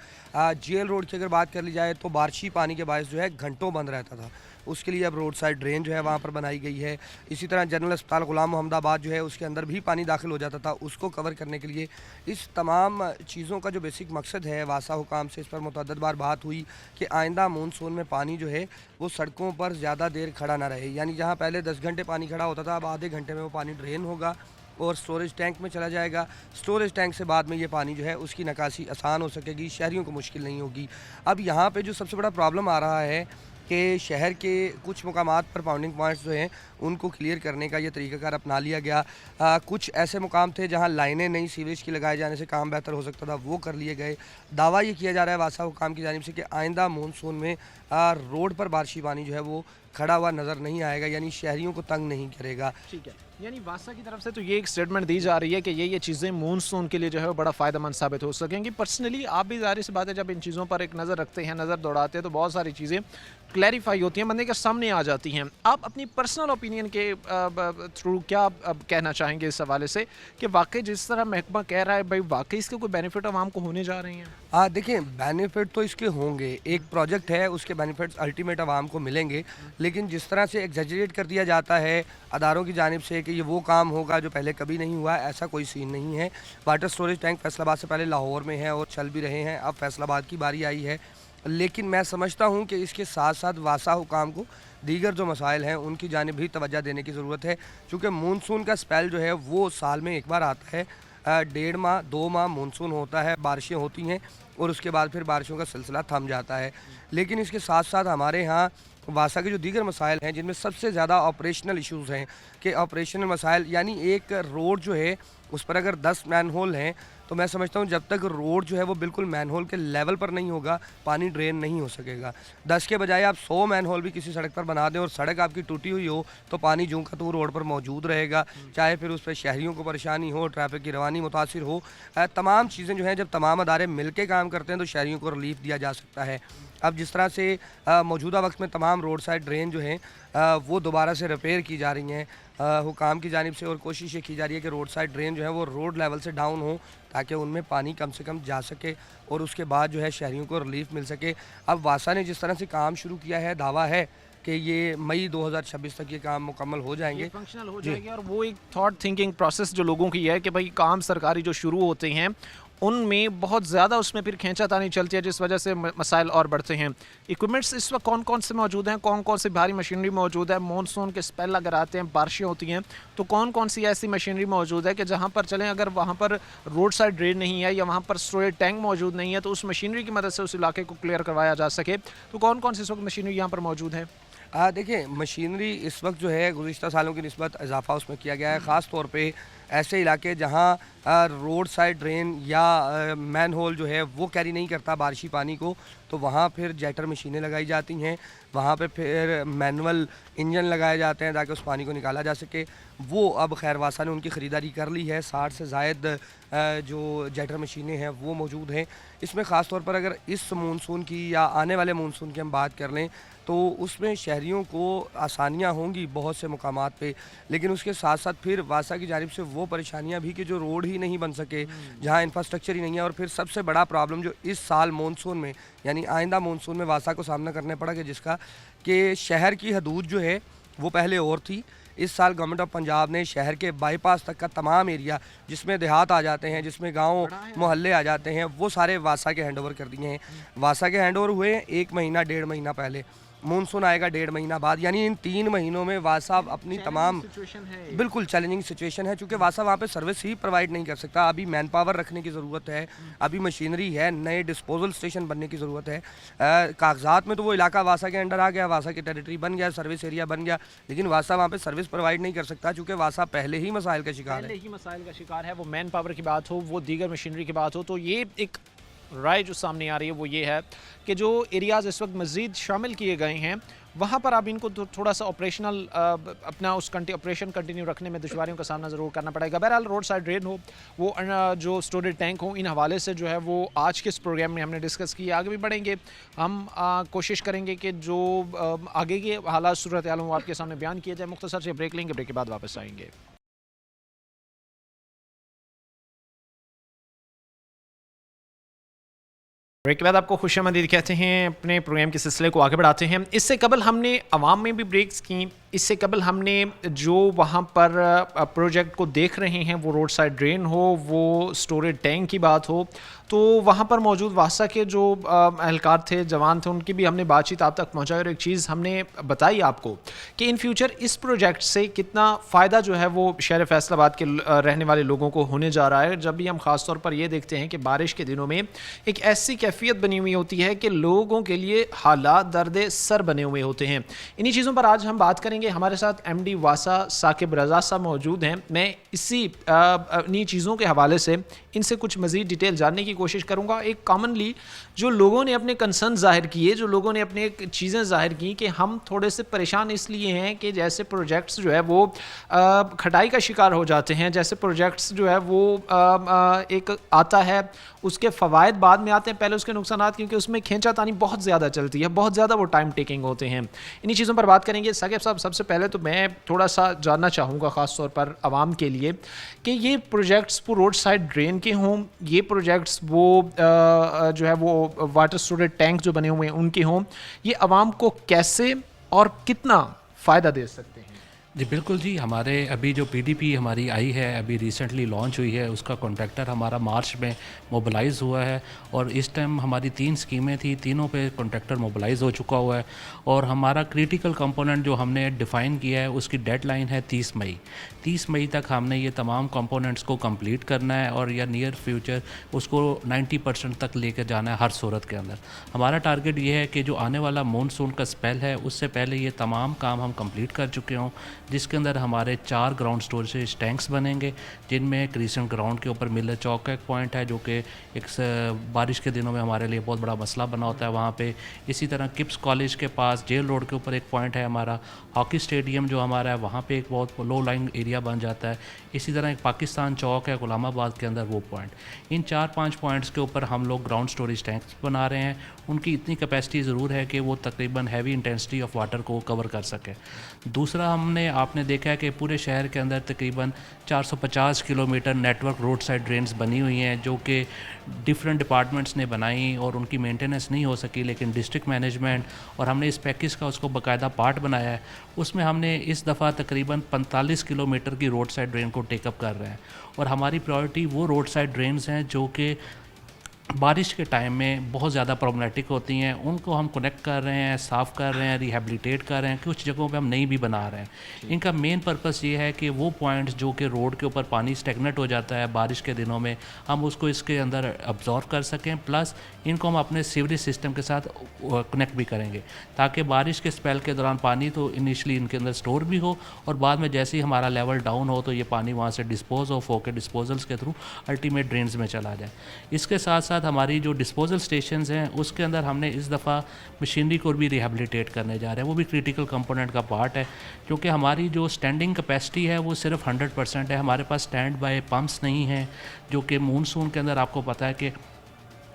जेल रोड की अगर बात कर ली जाए तो बारिशी पानी के बायस जो है घंटों बंद रहता था, उसके लिए अब रोड साइड ड्रेन जो है वहाँ पर बनाई गई है। इसी तरह जनरल अस्पताल गुलाम मोहम्मदाबाद जो है उसके अंदर भी पानी दाखिल हो जाता था, उसको कवर करने के लिए इस तमाम चीज़ों का जो बेसिक मकसद है, वासा हुकाम से इस पर मुतअद्दिद बार बात हुई कि आइंदा मानसून में पानी जो है वो सड़कों पर ज़्यादा देर खड़ा ना रहे। यानी जहाँ पहले 10 घंटे पानी खड़ा होता था, अब आधे घंटे में वो पानी ड्रेन होगा और स्टोरेज टैंक में चला जाएगा। स्टोरेज टैंक से बाद में ये पानी जो है उसकी निकासी आसान हो सकेगी, शहरियों को मुश्किल नहीं होगी। अब यहाँ पे जो सबसे बड़ा प्रॉब्लम आ रहा है कि शहर के कुछ मुकामात पर पाउंडिंग पॉइंट्स जो हैं उनको क्लियर करने का ये तरीक़ाकार अपना लिया गया। कुछ ऐसे मुकाम थे जहां लाइनें नई सीवेज की लगाए जाने से काम बेहतर हो सकता था, वो कर लिए गए। दावा ये किया जा रहा है वासा हुकाम की जानिब से कि आइंदा मानसून में रोड पर बारिशी पानी जो है वो खड़ा हुआ नज़र नहीं आएगा, यानी शहरियों को तंग नहीं करेगा। ठीक है, यानी वासा की तरफ से तो ये एक स्टेटमेंट दी जा रही है कि ये चीज़ें मानसून के लिए जो है वो बड़ा फ़ायदेमंद साबित हो सकेंगी। पर्सनली आप भी ज़ाहिर सी बात है जब इन चीज़ों पर एक नज़र रखते हैं, नज़र दौड़ाते हैं तो बहुत सारी चीज़ें क्लैरिफाई होती हैं, बंदे के सामने आ जाती हैं। आप अपनी पर्सनल ओपिनियन के थ्रू क्या कहना चाहेंगे इस हवाले से कि वाकई जिस तरह महकमा कह रहा है भाई वाकई इसके कोई बेनिफिट आवाम को होने जा रहे हैं? देखिए, बेनिफिट तो इसके होंगे, एक प्रोजेक्ट है उसके बेनिफिट्स अल्टीमेट आवाम को मिलेंगे, लेकिन जिस तरह से एग्जैजरेट कर दिया जाता है अदारों की जानिब से कि ये वो काम होगा जो पहले कभी नहीं हुआ, ऐसा कोई सीन नहीं है। वाटर स्टोरेज टैंक फैसलाबाद से पहले लाहौर में है और चल भी रहे हैं, अब फैसलाबाद की बारी आई है। लेकिन मैं समझता हूँ कि इसके साथ साथ वासा हुकाम को दीगर जो मसाइल हैं उनकी जानिब भी तवज्जो देने की ज़रूरत है, क्योंकि मानसून का स्पेल जो है वो साल में एक बार आता है। 1.5 माह 2 माह मानसून होता है, बारिशें होती हैं और उसके बाद फिर बारिशों का सिलसिला थम जाता है। लेकिन इसके साथ साथ हमारे यहाँ वासा के जो दीगर मसाइल हैं जिनमें सबसे ज़्यादा ऑपरेशनल इश्यूज़ हैं कि ऑपरेशनल मसाइल, यानी एक रोड जो है उस पर अगर 10 मैन होल हैं तो मैं समझता हूँ जब तक रोड जो है वो बिल्कुल मैनहोल के लेवल पर नहीं होगा, पानी ड्रेन नहीं हो सकेगा। 10 के बजाय आप 100 मैनहोल भी किसी सड़क पर बना दें और सड़क आपकी टूटी हुई हो तो पानी जूं का तूं रोड पर मौजूद रहेगा, चाहे फिर उस पर शहरियों को परेशानी हो, ट्रैफिक की रवानी मुतासिर हो। तमाम चीज़ें जो हैं जब तमाम अदारे मिल के काम करते हैं तो शहरियों को रिलीफ दिया जा सकता है। अब जिस तरह से मौजूदा वक्त में तमाम रोड साइड ड्रेन जो हैं वो दोबारा से रिपेयर की जा रही हैं हुकाम की जानिब से, और कोशिश ये की जा रही है कि रोड साइड ड्रेन जो है वो रोड लेवल से डाउन हो ताकि उनमें पानी कम से कम जा सके और उसके बाद जो है शहरियों को रिलीफ मिल सके। अब वासा ने जिस तरह से काम शुरू किया है, दावा है कि ये मई 2026 तक ये काम मुकम्मल हो जाएंगे, फंक्शनल हो जाएंगे। और वो एक थॉट थिंकिंग प्रोसेस जो लोगों की है कि भाई काम सरकारी जो शुरू होते हैं उनमें बहुत ज़्यादा उसमें फिर खींचातानी चलती है, जिस वजह से मसाइल और बढ़ते हैं। इक्विपमेंट्स इस वक्त कौन कौन से मौजूद हैं, कौन कौन सी भारी मशीनरी मौजूद है? मॉनसून के स्पेल अगर आते हैं, बारिशें होती हैं, तो कौन कौन सी ऐसी मशीनरी मौजूद है कि जहाँ पर चलें, अगर वहाँ पर रोड साइड ड्रेन नहीं है या वहाँ पर स्टोरेज टैंक मौजूद नहीं है तो उस मशीनरी की मदद से उस इलाके को क्लियर करवाया जा सके। तो कौन कौन सी इस वक्त मशीनरी यहाँ पर मौजूद है? देखिए, मशीनरी इस वक्त जो है गुज़िश्ता सालों की निस्बत इजाफा उसमें किया गया है, ख़ास तौर पे ऐसे इलाके जहाँ रोड साइड ड्रेन या मैन होल जो है वो कैरी नहीं करता बारिशी पानी को, तो वहाँ फिर जेटर मशीनें लगाई जाती हैं, वहाँ पे फिर मैनुअल इंजन लगाए जाते हैं ताकि उस पानी को निकाला जा सके। वो अब खैर वासा ने उनकी ख़रीदारी कर ली है, 60 से ज़ायद जो जेटर मशीनें हैं वो मौजूद हैं। इसमें ख़ास तौर पर अगर इस मानसून की या आने वाले मानसून की हम बात कर लें तो उसमें शहरियों को आसानियां होंगी बहुत से मुकामात पे, लेकिन उसके साथ साथ फिर वासा की जानिब से वो परेशानियां भी कि जो रोड ही नहीं बन सके, जहां इंफ्रास्ट्रक्चर ही नहीं है, और फिर सबसे बड़ा प्रॉब्लम जो इस साल मानसून में यानी आइंदा मानसून में वासा को सामना करना पड़ा कि जिसका कि शहर की हदूद जो है वो पहले और थी। इस साल गवर्नमेंट ऑफ पंजाब ने शहर के बाईपास तक का तमाम एरिया जिसमें देहात आ जाते हैं, जिसमें गांव मोहल्ले आ जाते हैं, वो सारे वासा के हैंडओवर कर दिए हैं। वासा के हैंडओवर हुए 1 महीना 1.5 महीना पहले, मानसून आएगा 1.5 महीना बाद, यानी इन 3 महीनों में वासा अपनी तमाम बिल्कुल चैलेंजिंग सिचुएशन है, चूँकि वासा वहाँ पे सर्विस ही प्रोवाइड नहीं कर सकता। अभी मैन पावर रखने की ज़रूरत है, अभी मशीनरी है, नए डिस्पोजल स्टेशन बनने की ज़रूरत है। कागजात में तो वो इलाका वासा के अंडर आ गया, वासा की टेरिटरी बन गया, सर्विस एरिया बन गया, लेकिन वासा वहाँ पे सर्विस प्रोवाइड नहीं कर सकता चूँकि वासा पहले ही मसाइल का शिकार है। वो मैन पावर की बात हो, वो दीगर मशीनरी की बात हो, तो ये एक राय जो सामने आ रही है वो ये है कि जो एरियाज़ इस वक्त मज़ीद शामिल किए गए हैं वहाँ पर अब इनको थोड़ा सा ऑपरेशनल अपना उस ऑपरेशन कंटिन्यू रखने में दुश्वारियों का सामना ज़रूर करना पड़ेगा। बहरहाल रोड साइड ड्रेन हो, वो जो स्टोरेज टैंक हो, इन हवाले से जो है वो आज के इस प्रोग्राम में हमने डिस्कस किया। आगे भी बढ़ेंगे, हम कोशिश करेंगे कि जो आगे के हालात सूरत हाल वो आपके सामने बयान किए जाए। मुख्तसर से ब्रेक लेंगे, ब्रेक के बाद वापस आएंगे। ब्रेक के बाद आपको खुशामदीद कहते हैं, अपने प्रोग्राम के सिलसिले को आगे बढ़ाते हैं। इससे कबल हमने अवाम में भी ब्रेक्स की, इससे कबल हमने जो वहाँ पर प्रोजेक्ट को देख रहे हैं, वो रोड साइड ड्रेन हो, वो स्टोरेज टैंक की बात हो, तो वहाँ पर मौजूद वासा के जो एहलकार थे, जवान थे, उनकी भी हमने बातचीत आप तक पहुँचाई। और एक चीज़ हमने बताई आपको कि इन फ्यूचर इस प्रोजेक्ट से कितना फ़ायदा जो है वो शहर फैसलाबाद के रहने वाले लोगों को होने जा रहा है। जब भी हम ख़ास तौर पर ये देखते हैं कि बारिश के दिनों में एक ऐसी कैफियत बनी हुई होती है कि लोगों के लिए हालात दर्द सर बने हुए होते हैं। इन्हीं चीज़ों पर आज हम बात करेंगे। हमारे साथ MD वासा साकिब रज़ा साहब मौजूद हैं। मैं इन्हीं चीज़ों के हवाले से इनसे कुछ मज़ीद डिटेल जानने की कोशिश करूंगा। एक कॉमनली जो लोगों ने अपने कंसर्न ज़ाहिर किए, जो लोगों ने अपने चीज़ें ज़ाहिर की कि हम थोड़े से परेशान इसलिए हैं कि जैसे प्रोजेक्ट्स जो है वो खटाई का शिकार हो जाते हैं, जैसे प्रोजेक्ट्स जो है वो एक आता है, उसके फ़वायद बाद में आते हैं, पहले उसके नुकसानात, क्योंकि उसमें खींचातानी बहुत ज़्यादा चलती है, बहुत ज़्यादा वो टाइम टेकिंग होते हैं। इन्हीं चीज़ों पर बात करेंगे। साकिब साहब, सबसे पहले तो मैं थोड़ा सा जानना चाहूँगा ख़ास तौर पर आवाम के लिए कि ये प्रोजेक्ट्स वो रोड साइड ड्रेन के हों, ये प्रोजेक्ट्स वो जो है वो वाटर स्टोरेज टैंक जो बने हुए हैं उनके हों, ये आवाम को कैसे और कितना फ़ायदा दे सकते हैं? जी बिल्कुल जी, हमारे अभी जो PDP हमारी आई है, अभी रिसेंटली लॉन्च हुई है, उसका कॉन्ट्रैक्टर हमारा मार्च में मोबिलाइज़ हुआ है और इस टाइम हमारी 3 स्कीमें थी, तीनों पे कॉन्ट्रैक्टर मोबिलाइज़ हो चुका हुआ है और हमारा क्रिटिकल कंपोनेंट जो हमने डिफ़ाइन किया है उसकी डेडलाइन है 30 मई। 30 मई तक हमने ये तमाम कंपोनेंट्स को कंप्लीट करना है और या नियर फ्यूचर उसको 90% तक लेकर जाना है हर सूरत के अंदर। हमारा टारगेट ये है कि जो आने वाला मानसून का स्पेल है उससे पहले ये तमाम काम हम कंप्लीट कर चुके हों, जिसके अंदर हमारे 4 ग्राउंड स्टोरेज टैंक्स बनेंगे, जिनमें क्रिसेंट ग्राउंड के ऊपर मिलर चौक का एक पॉइंट है जो कि एक बारिश के दिनों में हमारे लिए बहुत बड़ा मसला बना होता है वहाँ पे। इसी तरह किप्स कॉलेज के पास जेल रोड के ऊपर एक पॉइंट है हमारा, हॉकी स्टेडियम जो हमारा है वहाँ पे एक बहुत लो लाइन एरिया बन जाता है। इसी तरह एक पाकिस्तान चौक है गुलामाबाद के अंदर, वो पॉइंट। इन 4-5 पॉइंट्स के ऊपर हम लोग ग्राउंड स्टोरेज टैंक्स बना रहे हैं। उनकी इतनी कैपेसिटी ज़रूर है कि वो तकरीबन हैवी इंटेंसिटी ऑफ वाटर को कवर कर सके। दूसरा, आपने देखा है कि पूरे शहर के अंदर तकरीबन 450 kilometre network road side drains बनी हुई हैं जो कि डिफरेंट डिपार्टमेंट्स ने बनाई और उनकी मेंटेनेंस नहीं हो सकी, लेकिन डिस्ट्रिक्ट मैनेजमेंट और हमने इस पैकेज का उसको बाकायदा पार्ट बनाया है। उसमें हमने इस दफ़ा तकरीबन 45 किलोमीटर की रोड साइड ड्रेन को टेकअप कर रहे हैं और हमारी प्रायोरिटी वो रोड साइड ड्रेन्स हैं जो कि बारिश के टाइम में बहुत ज़्यादा प्रॉब्लमेटिक होती हैं। उनको हम कनेक्ट कर रहे हैं, साफ़ कर रहे हैं, रिहेबिलिटेट कर रहे हैं, कुछ जगहों पे हम नई भी बना रहे हैं। इनका मेन पर्पस ये है कि वो पॉइंट्स जो कि रोड के ऊपर पानी स्टेगनेट हो जाता है बारिश के दिनों में, हम उसको इसके अंदर अब्जॉर्व कर सकें, प्लस इनको हम अपने सीवरेज सिस्टम के साथ कनेक्ट भी करेंगे ताकि बारिश के स्पेल के दौरान पानी तो इनिशली इनके अंदर स्टोर भी हो और बाद में जैसे ही हमारा लेवल डाउन हो तो ये पानी वहाँ से डिस्पोज ऑफ होकर डिस्पोजल्स के थ्रू अल्टीमेट ड्रेन्स में चला जाए। इसके साथ साथ हमारी जो डिस्पोजल स्टेशंस हैं उसके अंदर हमने इस दफ़ा मशीनरी को भी रिहेबिलिटेट करने जा रहे हैं। वो भी क्रिटिकल कंपोनेंट का पार्ट है क्योंकि हमारी जो स्टैंडिंग कैपेसिटी है वो सिर्फ 100% है। हमारे पास स्टैंड बाय पम्प्स नहीं हैं जो कि मानसून के अंदर आपको पता है कि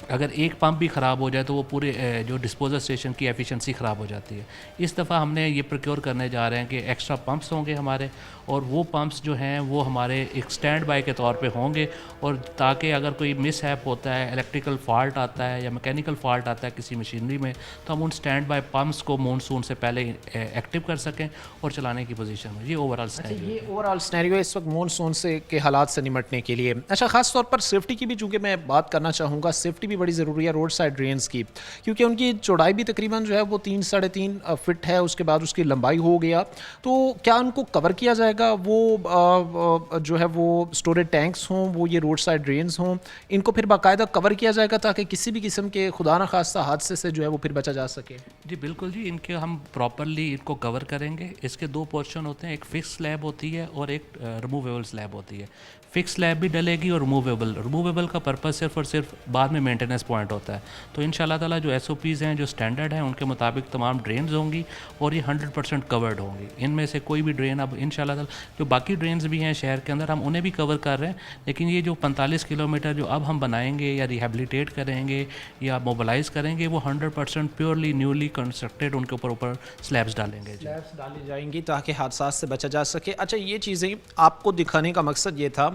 अगर एक पंप भी ख़राब हो जाए तो वो पूरे जो डिस्पोजल स्टेशन की एफिशिएंसी ख़राब हो जाती है। इस दफ़ा हमने ये प्रोक्योर करने जा रहे हैं कि एक्स्ट्रा पंप्स होंगे हमारे और वो पंप्स जो हैं वो हमारे एक स्टैंड बाय के तौर पे होंगे और ताकि अगर कोई मिसहैप होता है, इलेक्ट्रिकल फॉल्ट आता है या मैकेनिकल फॉल्ट आता है किसी मशीनरी में, तो हम उन स्टैंड बाय पंप्स को मानसून से पहले एक्टिव कर सकें और चलाने की पोजीशन में। ये ओवरऑल ये ओवरऑल सिनेरियो है इस वक्त मानसून से के हालात से निपटने के लिए। अच्छा, ख़ास तौर पर सेफ्टी की भी चूँकि मैं बात करना चाहूँगा, सेफ्टी भी बड़ी ज़रूरी है रोड साइड ड्रेन्स की क्योंकि उनकी चौड़ाई भी तकरीबन जो है वो 3-3.5 फीट है, उसके बाद उसकी लंबाई हो गया। तो क्या उनको कवर किया जाएगा? वो जो है वो स्टोरेज टैंक्स हों, वो ये रोड साइड ड्रेन्स हों, इनको फिर बाकायदा कवर किया जाएगा ताकि किसी भी किस्म के खुदा न खास्ता हादसे से जो है वो फिर बचा जा सके? जी बिल्कुल जी, इनके हम प्रॉपरली इनको कवर करेंगे। इसके 2 पोर्शन होते हैं, एक फिक्स स्लैब होती है और एक रिमूवेबल स्लैब होती है। फिक्स स्लैब भी डलेगी और रिमूवेबल का पर्पस सिर्फ और सिर्फ बाद में मेंटेनेंस पॉइंट होता है। तो इंशाल्लाह ताला जो SOPs हैं, जो स्टैंडर्ड हैं, उनके मुताबिक तमाम ड्रेन्स होंगी और ये 100% कवर्ड होंगी। इनमें से कोई भी ड्रेन अब इंशाल्लाह ताला, जो बाकी ड्रेन्स भी हैं शहर के अंदर, हम उन्हें भी कवर कर रहे हैं, लेकिन ये जो 45 किलोमीटर जो अब हम बनाएंगे या रिहेबिलिटेट करेंगे या मोबलाइज़ करेंगे वो 100% प्योरली न्यूली कंस्ट्रक्टेड उनके ऊपर स्लैब्स डालेंगे। स्लैब्स डाली जाएंगी ताकि हादसा से बचा जा सके। अच्छा, ये चीज़ें आपको दिखाने का मकसद ये था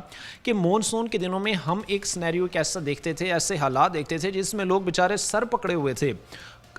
कि मॉनसून के दिनों में हम एक सिनेरियो कैसा देखते थे, ऐसे हालात देखते थे जिसमें लोग बेचारे सर पकड़े हुए थे।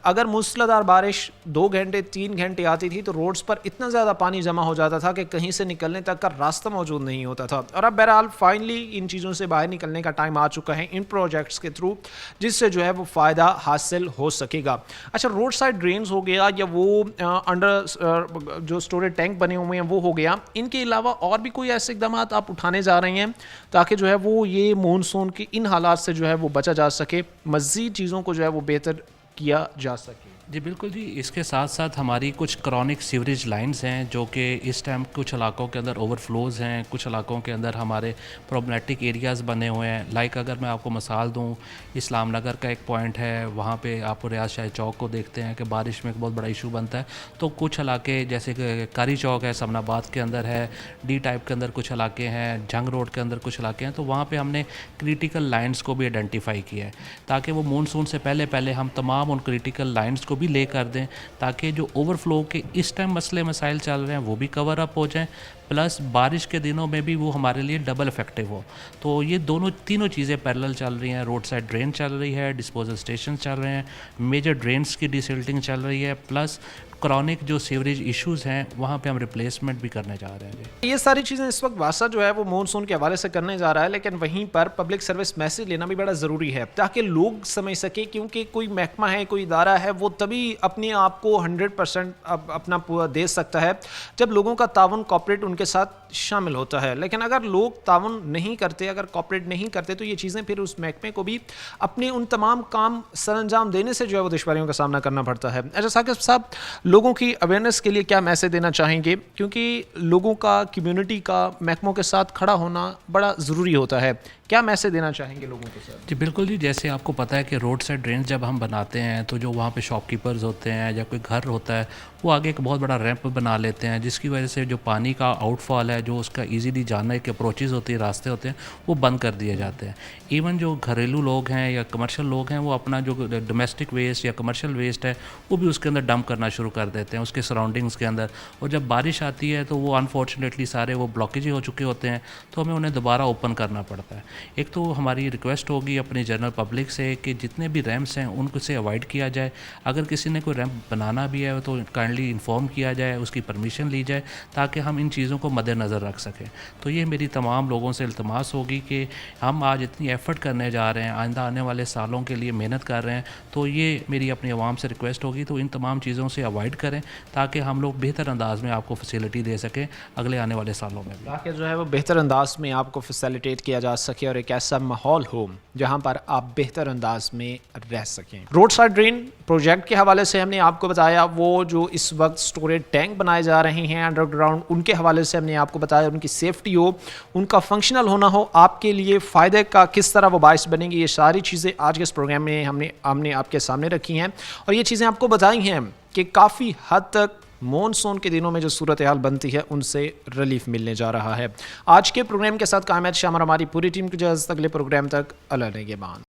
अगर मूसलाधार बारिश 2 घंटे 3 घंटे आती थी तो रोड्स पर इतना ज़्यादा पानी जमा हो जाता था कि कहीं से निकलने तक का रास्ता मौजूद नहीं होता था। और अब बहरहाल फाइनली इन चीज़ों से बाहर निकलने का टाइम आ चुका है इन प्रोजेक्ट्स के थ्रू, जिससे जो है वो फ़ायदा हासिल हो सकेगा। अच्छा, रोड साइड ड्रेन्स हो गया या वो अंडर जो स्टोरेज टैंक बने हुए हैं वो हो गया, इनके अलावा और भी कोई ऐसे इकदाम आप उठाने जा रहे हैं ताकि जो है वो ये मानसून के इन हालात से जो है वो बचा जा सके, मज़ीद चीज़ों को जो है वो बेहतर किया जा सके? जी बिल्कुल जी, इसके साथ साथ हमारी कुछ क्रॉनिक सीवरेज लाइंस हैं जो कि इस टाइम कुछ इलाकों के अंदर ओवरफ्लोज हैं, कुछ इलाकों के अंदर हमारे प्रॉब्लमेटिक एरियाज़ बने हुए हैं। लाइक अगर मैं आपको मिसाल दूं, इस्लाम नगर का एक पॉइंट है, वहाँ पे आप रियाज शाह चौक को देखते हैं कि बारिश में एक बहुत बड़ा इशू बनता है। तो कुछ इलाके जैसे कि कारी चौक है, समनाबाद के अंदर है, D टाइप के अंदर कुछ इलाके हैं, जंग रोड के अंदर कुछ इलाके हैं, तो वहाँ पर हमने क्रिटिकल लाइन्स को भी आइडेंटिफाई किया है ताकि वो मानसून से पहले हम तमाम उन क्रिटिकल लाइन्स को भी ले कर दें ताकि जो ओवरफ्लो के इस टाइम मसले मसाइल चल रहे हैं वो भी कवर अप हो जाएं, प्लस बारिश के दिनों में भी वो हमारे लिए डबल इफेक्टिव हो। तो ये तीनों चीज़ें पैरेलल चल रही हैं। रोड साइड ड्रेन चल रही है, डिस्पोजल स्टेशन चल रहे हैं, मेजर ड्रेन्स की डिसिल्टिंग चल रही है, प्लस क्रॉनिक जो सीवरेज इश्यूज़ हैं वहाँ पे हम रिप्लेसमेंट भी करने जा रहे हैं। ये सारी चीज़ें इस वक्त वासा जो है वो मानसून के हवाले से करने जा रहा है, लेकिन वहीं पर पब्लिक सर्विस मैसेज लेना भी बड़ा ज़रूरी है ताकि लोग समझ सके, क्योंकि कोई महकमा है, कोई इदारा है, वो तभी अपने आप को 100% अपना पूरा दे सकता है जब लोगों का ताउन कॉर्पोरेट उनके साथ शामिल होता है। लेकिन अगर लोग ताउन नहीं करते, अगर कॉर्पोरेट नहीं करते, तो ये चीज़ें फिर उस महकमे को भी अपने उन तमाम काम सरअंजाम देने से जो है वो दुश्वारियों का सामना करना पड़ता है। अच्छा साकिब साहब, लोगों की अवेयरनेस के लिए क्या मैसेज देना चाहेंगे, क्योंकि लोगों का, कम्युनिटी का महकमों के साथ खड़ा होना बड़ा ज़रूरी होता है, क्या मैसेज देना चाहेंगे लोगों के साथ? जी बिल्कुल जी, जैसे आपको पता है कि रोड साइड ड्रेन जब हम बनाते हैं तो जो वहाँ पे शॉपकीपर्स होते हैं या कोई घर होता है वो आगे एक बहुत बड़ा रैंप बना लेते हैं, जिसकी वजह से जो पानी का आउटफॉल है, जो उसका इजीली जाने के अप्रोचेस होती है, रास्ते होते हैं, वो बंद कर दिए जाते हैं। इवन जो घरेलू लोग हैं या कमर्शियल लोग हैं वो अपना जो डोमेस्टिक वेस्ट या कमर्शियल वेस्ट है वो भी उसके अंदर डंप करना शुरू कर देते हैं, उसके सराउंडिंग्स के अंदर। और जब बारिश आती है तो वो अनफॉर्चुनेटली सारे वो ब्लॉकेज हो चुके होते हैं, तो हमें उन्हें दोबारा ओपन करना पड़ता है। एक तो हमारी रिक्वेस्ट होगी अपनी जनरल पब्लिक से कि जितने भी रैम्प्स हैं उनको से अवॉइड किया जाए। अगर किसी ने कोई रैम्प बनाना भी है तो काइंडली इन्फॉर्म किया जाए, उसकी परमिशन ली जाए, ताकि हम इन चीज़ों को मद्देनज़र रख सकें। तो ये मेरी तमाम लोगों से इल्तमास होगी कि हम आज इतनी एफ़र्ट करने जा रहे हैं, आइंदा आने वाले सालों के लिए मेहनत कर रहे हैं, तो ये मेरी अपनी आवाम से रिक्वेस्ट होगी, तो इन तमाम चीज़ों से अवॉइड करें ताकि हम लोग बेहतर अंदाज में आपको फैसिलिटी दे सकें अगले आने वाले सालों में भी, ताकि जो है वो बेहतर अंदाज में आपको फैसिलिटेट किया जा सके और एक ऐसा माहौल हो जहां पर आप बेहतर अंदाज में रह सकें। रोड साइड ड्रेन प्रोजेक्ट के हवाले से हमने आपको बताया, वो जो इस वक्त स्टोरेज टैंक बनाए जा रहे हैं अंडरग्राउंड, उनके हवाले से हमने आपको बताया, उनकी सेफ्टी हो, उनका फंक्शनल होना हो, आपके लिए फ़ायदे का किस तरह वो बायस बनेंगी, ये सारी चीज़ें आज के इस प्रोग्राम में हमने आपके सामने रखी हैं और ये चीज़ें आपको बताई हैं कि काफ़ी हद तक मॉनसून के दिनों में जो सूरत हाल बनती है उनसे रिलीफ मिलने जा रहा है। आज के प्रोग्राम के साथ कायम शाम और हमारी पूरी टीम की इजाज़त, अगले प्रोग्राम तक अल्लाह निगहबान।